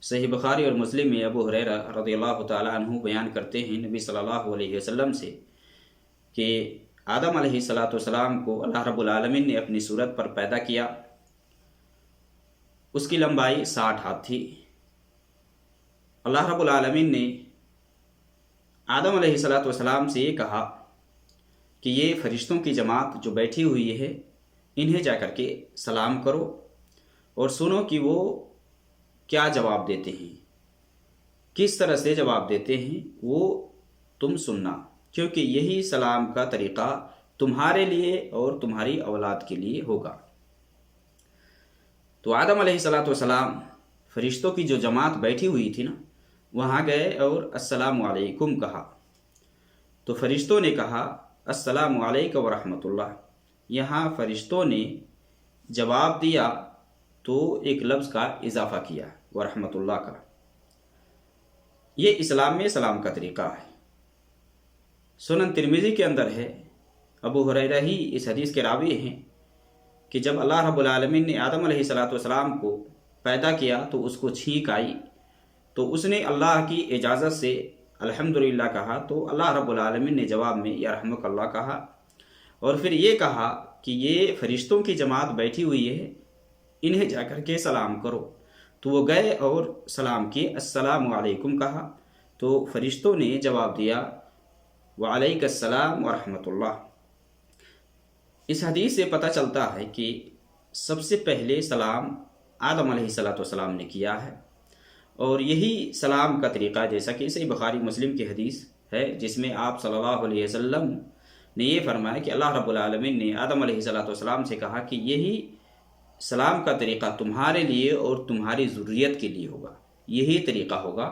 صحیح بخاری اور مسلم میں ابو ہریرہ رضی اللہ تعالیٰ عنہ بیان کرتے ہیں نبی صلی اللہ علیہ وسلم سے کہ آدم علیہ السلام کو اللہ رب العالمین نے اپنی صورت پر پیدا کیا۔ اس کی لمبائی 60 ہاتھ تھی۔ اللہ رب العالمین نے آدم علیہ السلام سے یہ کہا کہ یہ فرشتوں کی جماعت جو بیٹھی ہوئی ہے انہیں جا کر کے سلام کرو اور سنو کہ وہ کیا جواب دیتے ہیں، کس طرح سے جواب دیتے ہیں، وہ تم سننا، کیونکہ یہی سلام کا طریقہ تمہارے لیے اور تمہاری اولاد کے لیے ہوگا۔ تو آدم علیہ السلام فرشتوں کی جو جماعت بیٹھی ہوئی تھی نا، وہاں گئے اور السلام علیکم کہا، تو فرشتوں نے کہا السلام علیکم ورحمۃ اللہ۔ یہاں فرشتوں نے جواب دیا تو ایک لفظ کا اضافہ کیا، ورحمۃ اللہ کا۔ یہ اسلام میں سلام کا طریقہ ہے۔ سنن ترمذی کے اندر ہے، ابو ہریرہ ہی اس حدیث کے راوی ہیں کہ جب اللہ رب العالمین نے آدم علیہ السلام کو پیدا کیا تو اس کو چھینک آئی، تو اس نے اللہ کی اجازت سے الحمدللہ کہا، تو اللہ رب العالمین نے جواب میں یرحمک اللہ کہا، اور پھر یہ کہا کہ یہ فرشتوں کی جماعت بیٹھی ہوئی ہے، انہیں جا کر کے سلام کرو۔ تو وہ گئے اور سلام کیے، السلام علیکم کہا، تو فرشتوں نے جواب دیا وعلیک السلام ورحمۃ اللہ۔ اس حدیث سے پتہ چلتا ہے کہ سب سے پہلے سلام آدم علیہ السلام نے کیا ہے، اور یہی سلام کا طریقہ جیسا کہ صحیح بخاری مسلم کی حدیث ہے جس میں آپ صلی اللہ علیہ وسلم نے یہ فرمایا کہ اللہ رب العالمین نے آدم علیہ السلام سے کہا کہ یہی سلام کا طریقہ تمہارے لیے اور تمہاری ذریت کے لیے ہوگا، یہی طریقہ ہوگا۔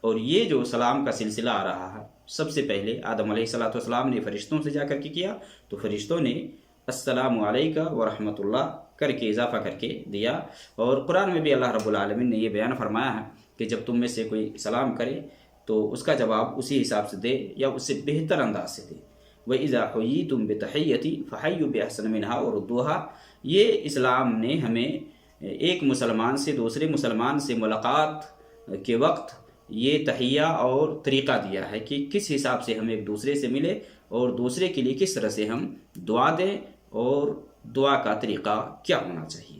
اور یہ جو سلام کا سلسلہ آ رہا ہے، سب سے پہلے آدم علیہ السلام نے فرشتوں سے جا کر کے کیا، تو فرشتوں نے السلام علیکم ورحمۃ اللہ کر کے اضافہ کر کے دیا۔ اور قرآن میں بھی اللہ رب العالمین نے یہ بیان فرمایا ہے کہ جب تم میں سے کوئی سلام کرے تو اس کا جواب اسی حساب سے دے یا اس سے بہتر انداز سے دے۔ وَإِذَا حُيِّيتُم بِتَحِيَّةٍ فَحَيُّوا بِأَحْسَنَ مِنْهَا وَرُدُّوهَا۔ یہ اسلام نے ہمیں ایک مسلمان سے دوسرے مسلمان سے ملاقات کے وقت یہ تحیہ اور طریقہ دیا ہے کہ کس حساب سے ہم ایک دوسرے سے ملے اور دوسرے کے لیے کس طرح سے ہم دعا دیں، اور دعا کا طریقہ کیا ہونا چاہیے۔